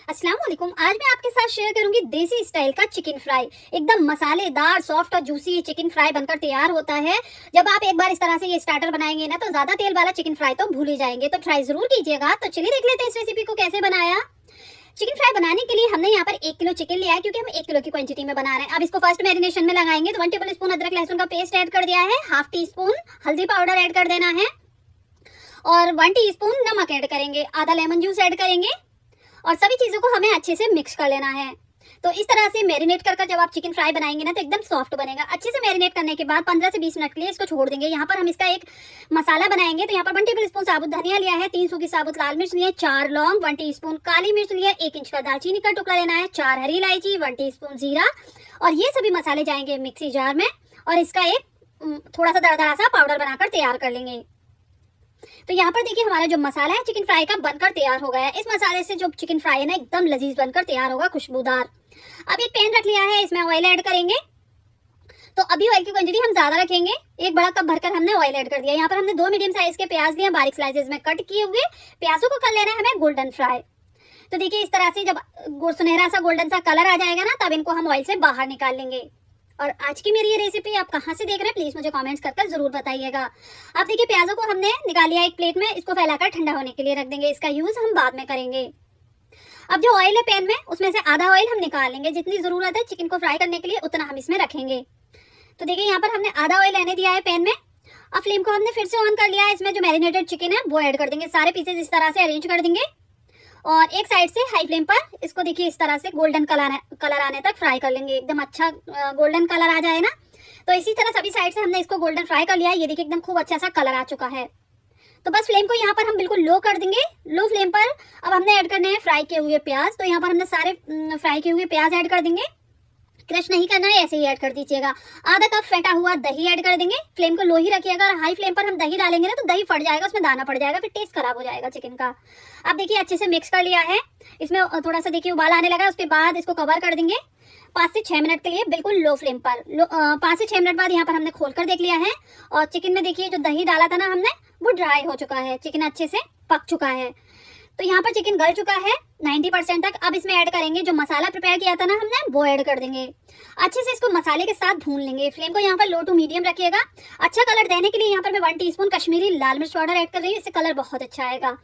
अस्सलाम वालेकुम। आज मैं आपके साथ शेयर करूंगी देसी स्टाइल का चिकन फ्राई। एकदम मसालेदार, सॉफ्ट और जूसी ये चिकन फ्राई बनकर तैयार होता है। जब आप एक बार इस तरह से ये स्टार्टर बनाएंगे ना तो ज्यादा तेल वाला चिकन फ्राई तो भूल ही जाएंगे, तो ट्राई जरूर कीजिएगा। तो चलिए देख लेते हैं इस रेसिपी को कैसे बनाया। चिकन फ्राई बनाने के लिए हमने यहाँ पर 1 किलो चिकन लिया है, क्योंकि हम 1 किलो की क्वांटिटी में बना रहे हैं। अब इसको फर्स्ट मैरिनेशन में लगाएंगे। तो 1 टेबल स्पून अदरक लहसुन का पेस्ट ऐड कर दिया है, हाफ टी स्पून हल्दी पाउडर ऐड कर देना है और 1 टीस्पून नमक ऐड करेंगे, आधा लेमन जूस ऐड करेंगे और सभी चीजों को हमें अच्छे से मिक्स कर लेना है। तो इस तरह से मैरिनेट कर जब आप चिकन फ्राई बनाएंगे ना तो एकदम सॉफ्ट बनेगा। अच्छे से मैरिनेट करने के बाद 15 से 20 मिनट के लिए इसको छोड़ देंगे। यहाँ पर हम इसका एक मसाला बनाएंगे। तो यहाँ पर 1 टेबल स्पून साबुत धनिया लिया है, 3 सूखी साबुत लाल मिर्च लिए, 4 लौंग, 1 टीस्पून काली मिर्च लिया, 1 इंच का दालचीनी का टुकड़ा लेना है, 4 हरी इलायची, 1 टीस्पून जीरा और ये सभी मसाले जाएंगे मिक्सी जार में और इसका एक थोड़ा सा दरदरा सा पाउडर बनाकर तैयार कर लेंगे। तो यहाँ पर देखिए हमारा जो मसाला है चिकन फ्राई का बनकर तैयार हो गया है। इस मसाले से जो चिकन फ्राई है ना एकदम लजीज बनकर तैयार होगा, खुशबूदार। अब एक पैन रख लिया है, इसमें ऑयल ऐड करेंगे। तो अभी ऑयल की क्वांटिटी हम ज्यादा रखेंगे, 1 बड़ा कप भरकर हमने ऑयल ऐड कर दिया। यहाँ पर हमने 2 मीडियम साइज के प्याज लिए, बारीक स्लाइसेस में कट किए हुए। प्याजों को कर लेना है हमें गोल्डन फ्राई। तो देखिए इस तरह से जब सुनहरा सा गोल्डन सा कलर आ जाएगा ना तब इनको हम ऑयल से बाहर निकाल लेंगे। और आज की मेरी ये रेसिपी आप कहाँ से देख रहे हैं प्लीज मुझे कमेंट्स कर जरूर बताइएगा। अब देखिए प्याजों को हमने निकाल लिया एक प्लेट में, इसको फैलाकर ठंडा होने के लिए रख देंगे। इसका यूज हम बाद में करेंगे। अब जो ऑयल है पैन में उसमें से आधा ऑयल हम निकाल लेंगे। जितनी जरूरत है चिकन को फ्राई करने के लिए उतना हम इसमें रखेंगे। तो देखिए यहाँ पर हमने आधा ऑयल लेने दिया है पैन में। अब फ्लेम को हमने फिर से ऑन कर लिया है। इसमें जो मैरिनेटेड चिकन है वो ऐड कर देंगे। सारे पीसेज इस तरह से अरेंज कर देंगे और एक साइड से हाई फ्लेम पर इसको देखिए इस तरह से गोल्डन कलर आने तक फ्राई कर लेंगे। एकदम अच्छा गोल्डन कलर आ जाए ना तो इसी तरह सभी साइड से हमने इसको गोल्डन फ्राई कर लिया है। ये देखिए एकदम खूब अच्छा सा कलर आ चुका है। तो बस फ्लेम को यहाँ पर हम बिल्कुल लो कर देंगे, लो फ्लेम पर। अब हमने ऐड करने हैं फ्राई किए हुए प्याज। तो यहाँ पर हमने सारे फ्राई किए हुए प्याज ऐड कर देंगे। क्रश नहीं करना है, ऐसे ही ऐड कर दीजिएगा। आधा कप फेंटा हुआ दही ऐड कर देंगे। फ्लेम को लो ही रखिएगा। अगर हाई फ्लेम पर हम दही डालेंगे ना तो दही फट जाएगा, उसमें दाना पड़ जाएगा, फिर टेस्ट खराब हो जाएगा चिकन का। अब देखिए अच्छे से मिक्स कर लिया है। इसमें थोड़ा सा देखिए उबाल आने लगा, उसके बाद इसको कवर कर देंगे 5 से 6 मिनट के लिए बिल्कुल लो फ्लेम पर। 5 से 6 मिनट बाद यहाँ पर हमने खोल कर देख लिया है और चिकन में देखिए जो दही डाला था ना हमने वो ड्राई हो चुका है, चिकन अच्छे से पक चुका है। तो यहाँ पर चिकन गल चुका है 90% तक। अब इसमें ऐड करेंगे जो मसाला प्रिपेयर किया था ना हमने वो ऐड कर देंगे। अच्छे से इसको मसाले के साथ भून लेंगे। फ्लेम को यहाँ पर लो टू मीडियम रखिएगा। अच्छा कलर देने के लिए यहाँ पर मैं 1 टीस्पून कश्मीरी लाल मिर्च पाउडर ऐड कर रही हूँ, इससे कलर बहुत अच्छा आएगा।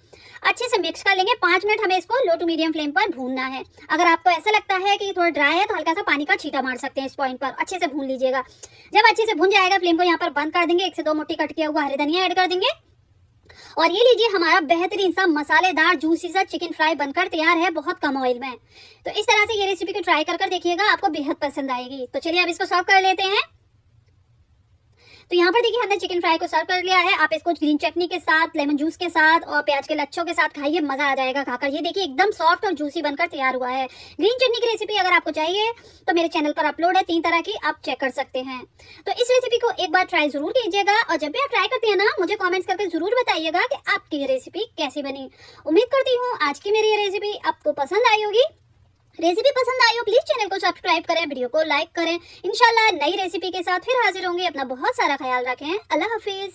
अच्छे से मिक्स कर लेंगे। 5 मिनट हमें इसको लो टू मीडियम फ्लेम पर भूनना है। अगर आपको ऐसा लगता है कि थोड़ा ड्राई है तो हल्का सा पानी का छींटा मार सकते हैं। इस पॉइंट पर अच्छे से भून लीजिएगा। जब अच्छे से भून जाएगा फ्लेम को यहाँ पर बंद कर देंगे। 1 से 2 मुट्ठी कट किया हुआ हरी धनिया ऐड कर देंगे और ये लीजिए हमारा बेहतरीन सा मसालेदार जूसी सा चिकन फ्राई बनकर तैयार है, बहुत कम ऑयल में। तो इस तरह से ये रेसिपी को ट्राई कर देखिएगा, आपको बेहद पसंद आएगी। तो चलिए अब इसको सर्व कर लेते हैं। तो यहाँ पर देखिए हमने चिकन फ्राई को सर्व कर लिया है। आप इसको ग्रीन चटनी के साथ, लेमन जूस के साथ और प्याज के लच्छों के साथ खाइए, मजा आ जाएगा खाकर। ये देखिए एकदम सॉफ्ट और जूसी बनकर तैयार हुआ है। ग्रीन चटनी की रेसिपी अगर आपको चाहिए तो मेरे चैनल पर अपलोड है 3 तरह की, आप चेक कर सकते हैं। तो इस रेसिपी को एक बार ट्राई जरूर कीजिएगा और जब भी आप ट्राई करते हैं ना मुझे कॉमेंट्स करके जरूर बताइएगा कि आपकी ये रेसिपी कैसी बनी। उम्मीद करती हूँ आज की मेरी ये रेसिपी आपको पसंद आई होगी। रेसिपी पसंद आई हो प्लीज चैनल को सब्सक्राइब करें, वीडियो को लाइक करें। इंशाल्लाह नई रेसिपी के साथ फिर हाजिर होंगे। अपना बहुत सारा ख्याल रखें। अल्लाह हाफिज।